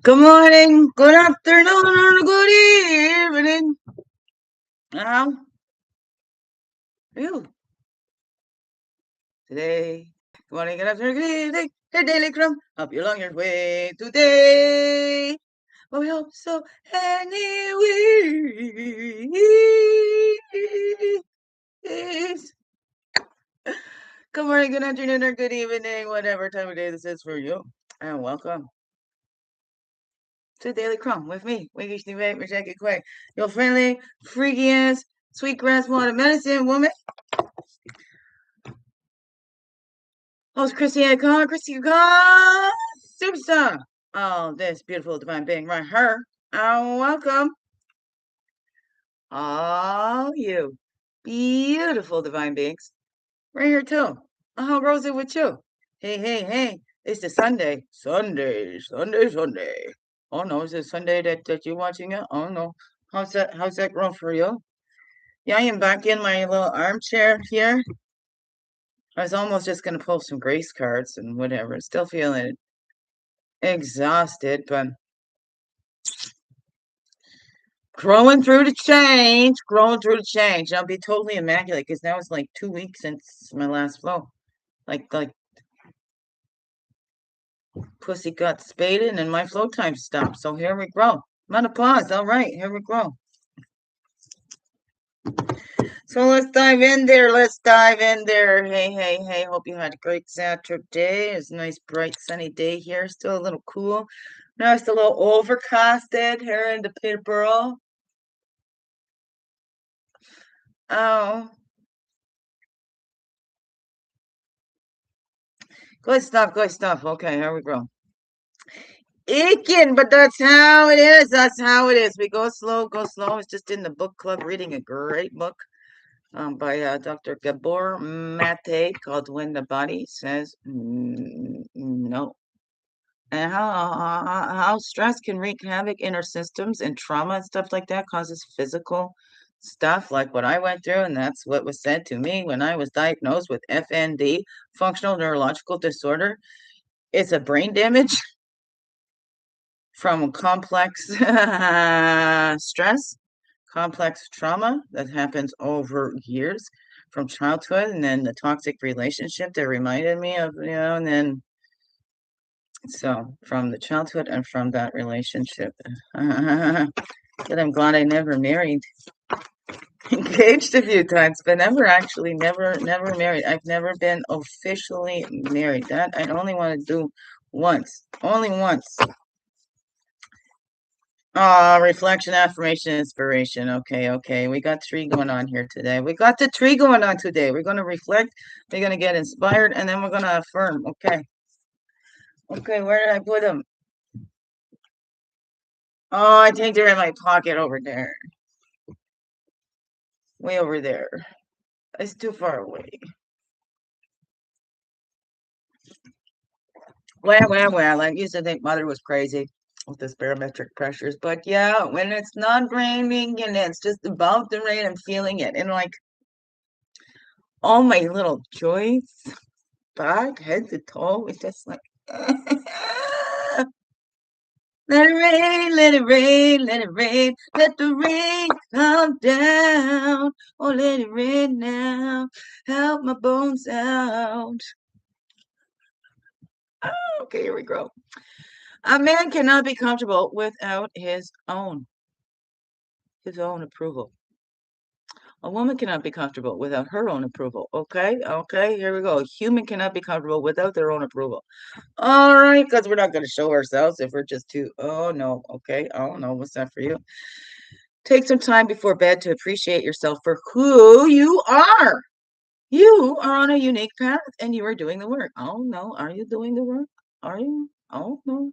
Good morning, good afternoon, or good evening. How are you today? Good morning, good afternoon, good evening. Your daily crumb. Hope you're along your way today. Well, we hope so anyway. Good morning, good afternoon, or good evening, whatever time of day this is for you. And welcome to Daily Crumb with me, Winky Steve, Jackie Quay, your friendly, freaky ass, sweetgrass water medicine woman. Host Christy Khan, superstar. Oh, this beautiful divine being right here. And welcome all you beautiful divine beings right here too. How goes it with you? Hey, hey, hey. It's the Sunday. Sunday. Oh no, is it Sunday that you're watching it? Oh no. How's that going for you? Yeah, I am back in my little armchair here. I was almost just gonna pull some grace cards and whatever. Still feeling exhausted, but growing through the change, I'll be totally immaculate because now it's like 2 weeks since my last flow. Like pussy got spaded and my flow time stopped. So here we go. Menopause. All right, here we go. So let's dive in there. Hey, hey, hey. Hope you had a great Saturday. It's a nice, bright, sunny day here. Still a little cool. Now it's a little overcasted here in the Peterborough. Oh. Good stuff. Okay, here we go. Aching, but that's how it is. We go slow. It's just in the book club reading a great book by Dr. Gabor Mate called When the Body Says No. And how stress can wreak havoc in our systems and trauma and stuff like that causes physical stuff like what I went through. And that's what was said to me when I was diagnosed with FND, functional neurological disorder. It's a brain damage from complex stress, complex trauma that happens over years from childhood, and then the toxic relationship that reminded me of, and then so from the childhood and from that relationship. But I'm glad I never married. Engaged a few times, but never married. I've never been officially married. That I only want to do once, only once. Reflection, affirmation, inspiration. Okay. We got three going on here today. We're going to reflect, we're going to get inspired, and then we're going to affirm. Okay, where did I put them? Oh, I think they're in my pocket over there. Way over there. It's too far away. Well. I used to think mother was crazy with this barometric pressures. But yeah, when it's not raining and it's just about to rain, I'm feeling it. And like all my little joints, back, head to toe, it's just like let it rain, let it rain, let it rain, let the rain come down. Oh, let it rain now. Help my bones out. Okay, here we go. A man cannot be comfortable without his own approval. A woman cannot be comfortable without her own approval. Okay, here we go. A human cannot be comfortable without their own approval. All right, because we're not going to show ourselves if we're just too. Oh no, okay. Oh no, what's that for you? Take some time before bed to appreciate yourself for who you are. You are on a unique path and you are doing the work. Oh no, are you doing the work? Are you? Oh no.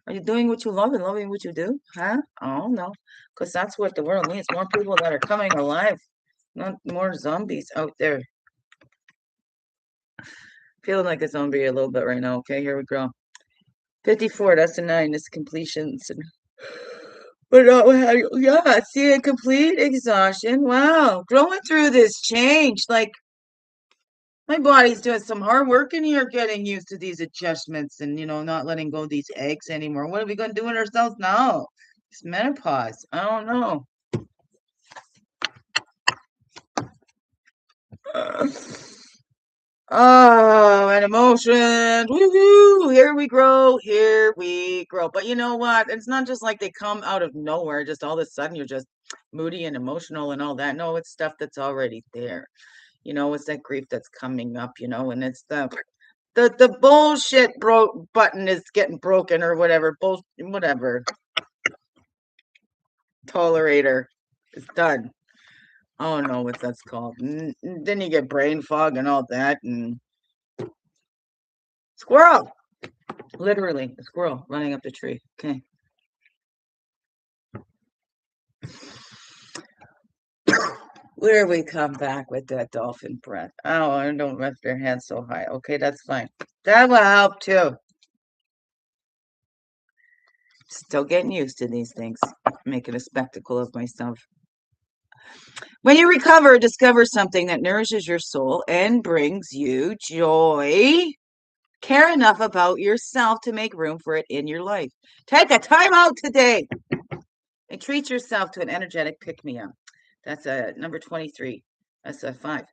Are you doing what you love and loving what you do? Huh? Oh no. Because that's what the world needs. More people that are coming alive, not more zombies out there. Feeling like a zombie a little bit right now. Okay, here we go. 54, that's a 9. It's completions. But yeah, see, complete exhaustion. Wow, growing through this change. Like, My body's doing some hard work in here getting used to these adjustments and, not letting go of these eggs anymore. What are we going to do with ourselves now? It's menopause. I don't know. Oh, and emotions. Woohoo! Here we grow. Here we grow. But you know what? It's not just like they come out of nowhere. Just all of a sudden you're just moody and emotional and all that. No, it's stuff that's already there. It's that grief that's coming up, and it's the bullshit button is getting broken or whatever. Whatever. Tolerator is done. I don't know what that's called. Then you get brain fog and all that. And squirrel, literally a squirrel running up the tree. Okay. Where we come back with that dolphin breath. Oh, I don't rest your hands so high. Okay, that's fine. That will help too. Still getting used to these things. Making a spectacle of myself. When you recover, discover something that nourishes your soul and brings you joy. Care enough about yourself to make room for it in your life. Take a time out today and treat yourself to an energetic pick-me-up. That's number 23. That's a 5.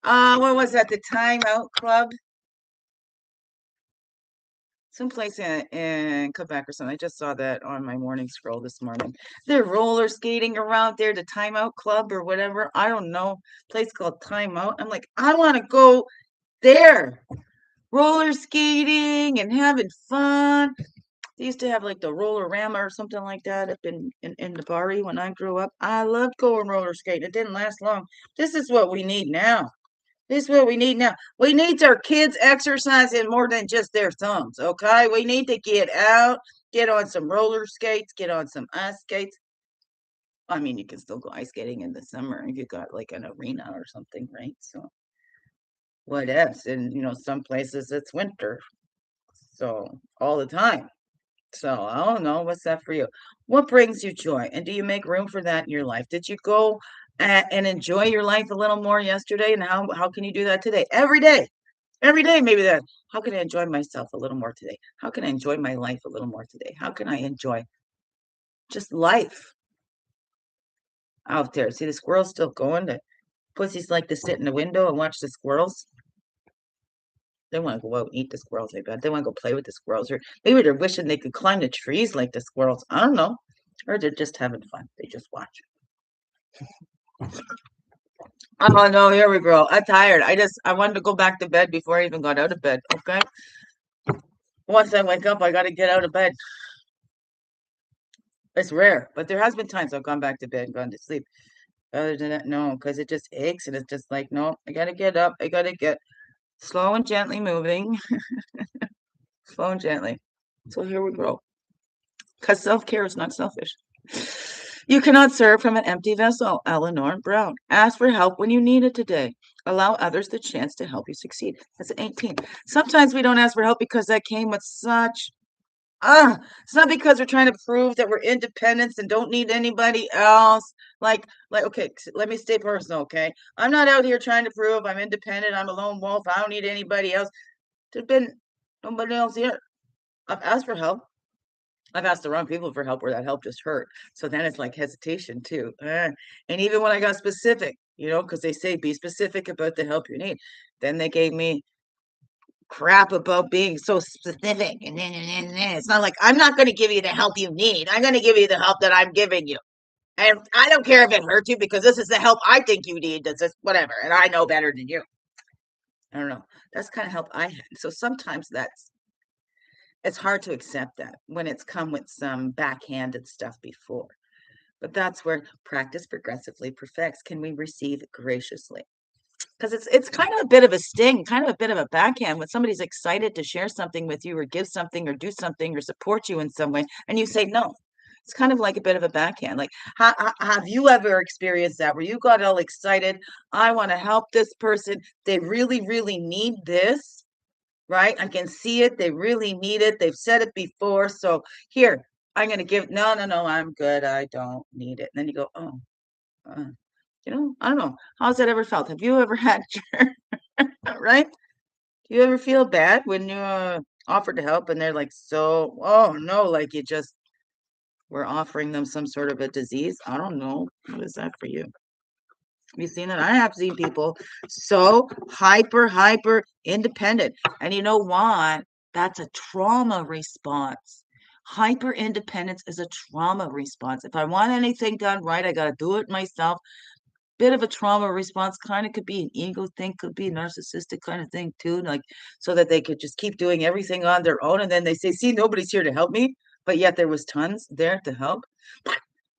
What was that? The Timeout Club? Someplace in Quebec or something. I just saw that on my morning scroll this morning. They're roller skating around there, the Timeout Club or whatever. I don't know. Place called Timeout. I'm like, I want to go there. Roller skating and having fun. They used to have like the roller-rama or something like that up in the Bari when I grew up. I loved going roller skating. It didn't last long. This is what we need now. This is what we need now. We need our kids exercising more than just their thumbs, okay? We need to get out, get on some roller skates, get on some ice skates. I mean, you can still go ice skating in the summer if you got like an arena or something, right? So what else? And some places it's winter. So all the time. So I don't know. What's that for you? What brings you joy? And do you make room for that in your life? Did you go and enjoy your life a little more yesterday? And how can you do that today? Every day. Every day, maybe that. How can I enjoy myself a little more today? How can I enjoy my life a little more today? How can I enjoy just life out there? See the squirrels still going. The pussies like to sit in the window and watch the squirrels. They want to go out and eat the squirrels, I bet. They want to go play with the squirrels. Or maybe they're wishing they could climb the trees like the squirrels. I don't know. Or they're just having fun. They just watch. Oh no, here we go. I'm tired. I wanted to go back to bed before I even got out of bed. Okay. Once I wake up, I gotta get out of bed. It's rare, but there has been times I've gone back to bed and gone to sleep. Other than that, no, because it just aches and it's just like, no, I gotta get up. I gotta get slow and gently moving. Slow and gently. So here we go. Because self-care is not selfish. You cannot serve from an empty vessel. Eleanor Brown. Ask for help when you need it today. Allow others the chance to help you succeed. That's an 18. Sometimes we don't ask for help because that came with such it's not because we're trying to prove that we're independent and don't need anybody else. Okay, let me stay personal, okay? I'm not out here trying to prove I'm independent. I'm a lone wolf. I don't need anybody else. There's been nobody else here. I've asked for help. I've asked the wrong people for help where that help just hurt. So then it's like hesitation too. And even when I got specific, because they say be specific about the help you need, then they gave me crap about being so specific. And then it's not like I'm not going to give you the help you need. I'm going to give you the help that I'm giving you. And I don't care if it hurts you because this is the help I think you need. This is whatever. And I know better than you. I don't know. That's kind of help I had. So sometimes it's hard to accept that when it's come with some backhanded stuff before. But that's where practice progressively perfects. Can we receive graciously? Because it's kind of a bit of a sting, kind of a bit of a backhand when somebody's excited to share something with you or give something or do something or support you in some way, and you say no. It's kind of like a bit of a backhand. Like, have you ever experienced that where you got all excited? I want to help this person. They really, really need this, right? I can see it. They really need it. They've said it before. So here, I'm going to give. No, I'm good. I don't need it. And then you go, oh. You know, I don't know. How's that ever felt? Have you ever had right? Do you ever feel bad when you offered to help and they're like, so, oh no, like you just were offering them some sort of a disease? I don't know. What is that for you? Have you seen it? I have seen people so hyper independent. And you know what? That's a trauma response. Hyper independence is a trauma response. If I want anything done right, I got to do it myself. Bit of a trauma response, kind of could be an ego thing, could be a narcissistic kind of thing too, like so that they could just keep doing everything on their own. And then they say, see, nobody's here to help me. But yet there was tons there to help.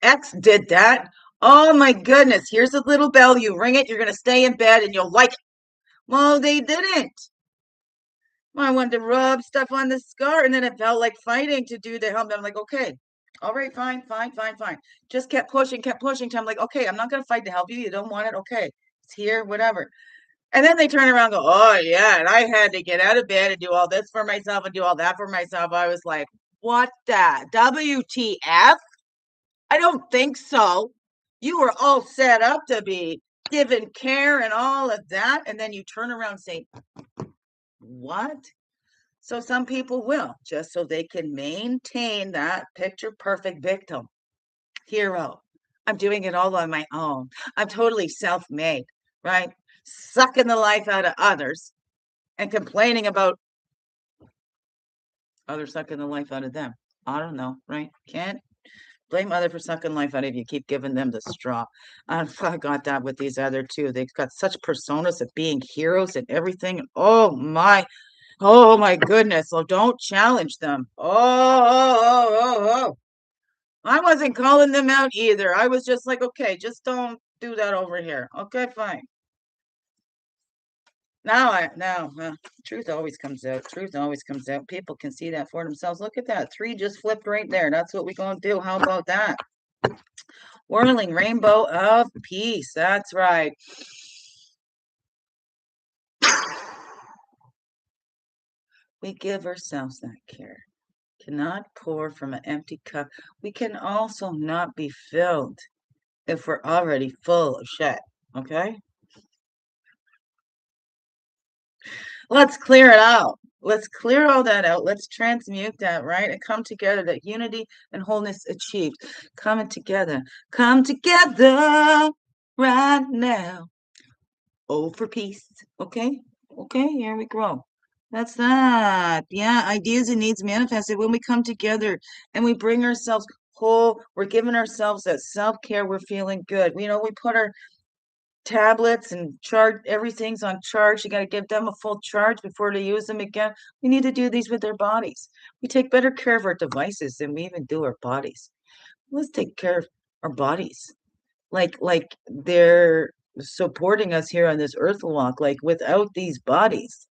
X did that. Oh my goodness. Here's a little bell. You ring it, you're going to stay in bed and you'll like it. Well, they didn't. I wanted to rub stuff on the scar and then it felt like fighting to do the help. I'm like, okay, all right, fine. Just kept pushing till I'm like, okay, I'm not going to fight to help you. You don't want it. Okay, it's here, whatever. And then they turn around and go, oh, yeah. And I had to get out of bed and do all this for myself and do all that for myself. I was like, what the WTF? I don't think so. You were all set up to be given care and all of that. And then you turn around and say, what? So some people will, just so they can maintain that picture perfect victim, hero. I'm doing it all on my own. I'm totally self-made, right? Sucking the life out of others and complaining about others sucking the life out of them. I don't know, right? Can't blame other for sucking life out of you. Keep giving them the straw. I got that with these other two. They've got such personas of being heroes and everything. Oh my goodness. Well, don't challenge them. Oh. I wasn't calling them out either. I was just like, okay, just don't do that over here. Okay, fine. Now, truth always comes out. Truth always comes out. People can see that for themselves. Look at that. 3 just flipped right there. That's what we're going to do. How about that? Whirling rainbow of peace. That's right. We give ourselves that care. Cannot pour from an empty cup. We can also not be filled if we're already full of shit. Okay? Let's clear it out. Let's clear all that out. Let's transmute that, right? And come together, that unity and wholeness achieved. Coming together. Come together right now. Oh, for peace. Okay? Okay, here we go. That's that. Yeah, ideas and needs manifested when we come together and we bring ourselves whole. We're giving ourselves that self-care. We're feeling good. You know, we put our tablets and charge, everything's on charge. You got to give them a full charge before they use them again. We need to do these with their bodies. We take better care of our devices than we even do our bodies. Let's take care of our bodies. Like they're supporting us here on this earth walk. Like without these bodies,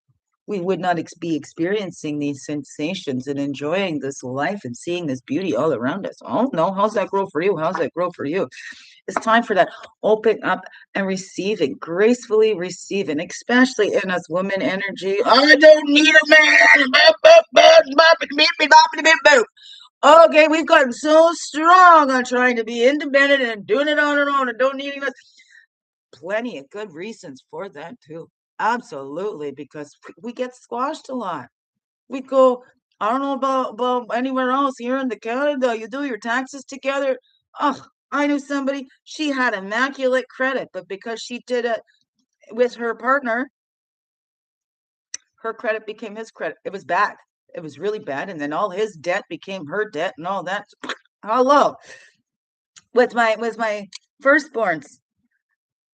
we would not be experiencing these sensations and enjoying this life and seeing this beauty all around us. Oh no, how's that grow for you? How's that grow for you? It's time for that open up and receiving, gracefully receiving, especially in us woman energy. I don't need a man. Okay, we've gotten so strong on trying to be independent and doing it on our own and don't need anyone. Plenty of good reasons for that too. Absolutely, because we get squashed a lot. We go, I don't know about anywhere else here in the Canada. You do your taxes together. Oh, I knew somebody, she had immaculate credit, but because she did it with her partner, her credit became his credit. It was bad. It was really bad. And then all his debt became her debt and all that. Hello. With my firstborn's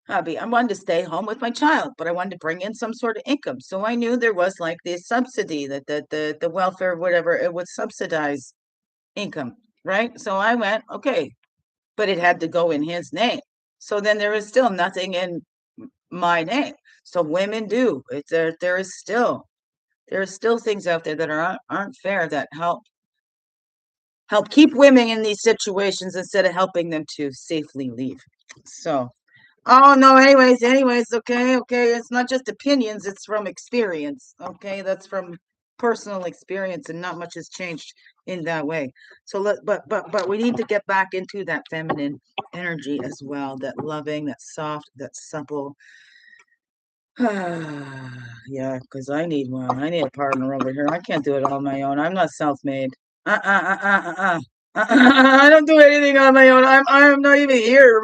hobby, I wanted to stay home with my child, but I wanted to bring in some sort of income. So I knew there was like the subsidy that the welfare, whatever, it would subsidize income, right? So I went, okay, but it had to go in his name. So then there is still nothing in my name. So women do. There is still things out there that aren't fair that help keep women in these situations instead of helping them to safely leave. So, oh no, anyways, okay. It's not just opinions, it's from experience. Okay, that's from personal experience and not much has changed in that way. So but we need to get back into that feminine energy as well, that loving, that soft, that supple. Yeah, because I need one. I need a partner over here. I can't do it all on my own. I'm not self-made. I don't do anything on my own. I'm not even here.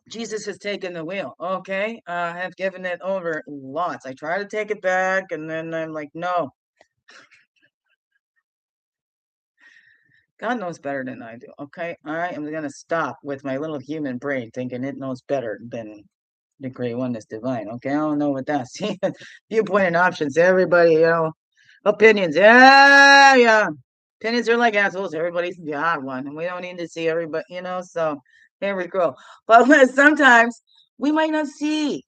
Jesus has taken the wheel. Okay, I have given it over lots. I try to take it back, and then I'm like, no. God knows better than I do. Okay, I am gonna stop with my little human brain thinking it knows better than the great one that's divine. Okay, I don't know what that's. Viewpoint and options. Everybody, opinions. Yeah, yeah. Opinions are like assholes. Everybody's the odd one, and we don't need to see everybody. So there we go. But sometimes we might not see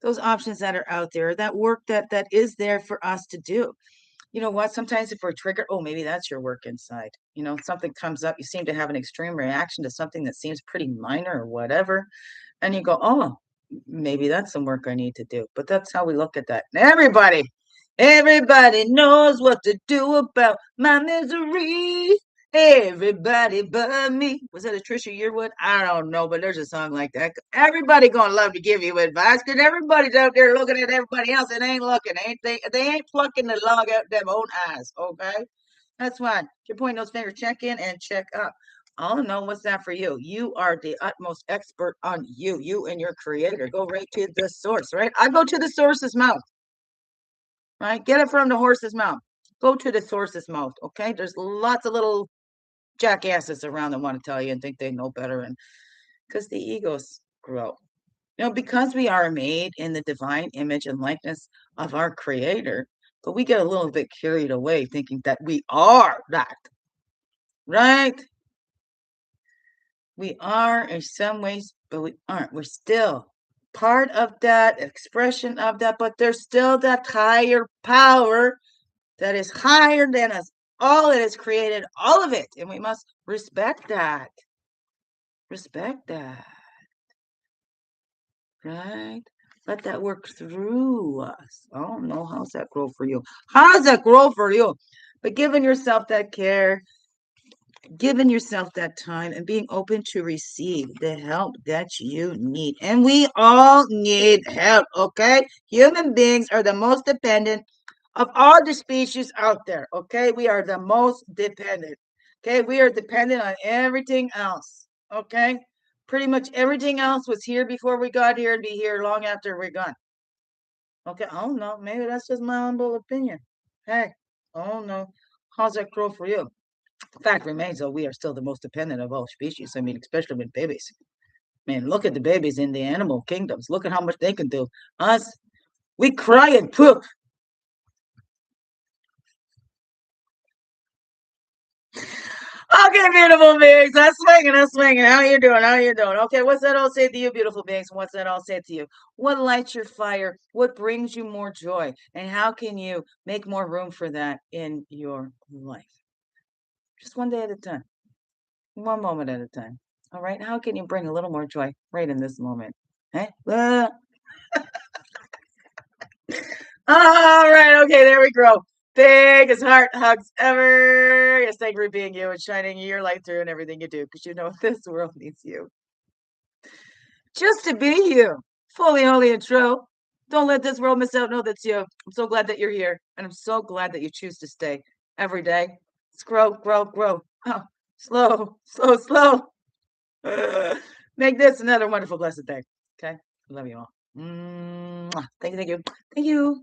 those options that are out there, that work that is there for us to do. You know what? Sometimes if we're triggered, oh, maybe that's your work inside. Something comes up, you seem to have an extreme reaction to something that seems pretty minor or whatever. And you go, oh, maybe that's some work I need to do. But that's how we look at that. And everybody knows what to do about my misery. Everybody but me. Was that a Trisha Yearwood? I don't know, but there's a song like that. Everybody gonna love to give you advice because everybody's out there looking at everybody else and ain't looking, ain't they? They ain't plucking the log out their own eyes, okay? That's fine. You're pointing those fingers, check in and check up. Oh no, what's that for you? You are the utmost expert on you and your creator. Go right to the source, right? I go to the source's mouth, right? Get it from the horse's mouth. Go to the source's mouth, okay? There's lots of little jackasses around that want to tell you and think they know better, and because the egos grow. Because we are made in the divine image and likeness of our creator, but we get a little bit carried away thinking that we are that, right? We are in some ways, but we aren't. We're still part of that expression of that, but there's still that higher power that is higher than us. All that is created, all of it. And we must respect that. Respect that. Right? Let that work through us. I don't know. How's that grow for you? How's that grow for you? But giving yourself that care, giving yourself that time, and being open to receive the help that you need. And we all need help, okay? Human beings are the most dependent of all the species out there, okay? We are the most dependent, okay? We are dependent on everything else, okay? Pretty much everything else was here before we got here and be here long after we're gone. Okay, I don't know. Maybe that's just my humble opinion. Hey, I don't know. How's that grow for you? Fact remains, though, we are still the most dependent of all species. I mean, especially with babies. I mean, look at the babies in the animal kingdoms. Look at how much they can do. Us, we cry and poop. Okay, beautiful beings. I'm swinging. I'm swinging. How you doing? How you doing? Okay, what's that all say to you, beautiful beings? What's that all say to you? What lights your fire? What brings you more joy? And how can you make more room for that in your life? Just one day at a time. One moment at a time. All right. How can you bring a little more joy right in this moment? Eh? All right. Okay. There we go. Biggest heart hugs ever. Yes, thank you for being you and shining your light through in everything you do, because you know this world needs you. Just to be you, fully, holy, and true. Don't let this world miss out. Know that's you. I'm so glad that you're here, and I'm so glad that you choose to stay every day. Let's grow, grow, grow. Oh, slow, slow, slow. Make this another wonderful, blessed day. Okay? I love you all. Thank you, thank you, thank you.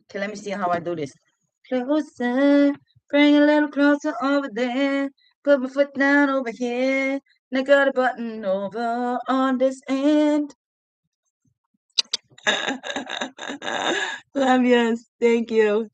Okay, let me see how I do this. Closer, bring a little closer over there. Put my foot down over here. And I got a button over on this end. Love yous. Thank you.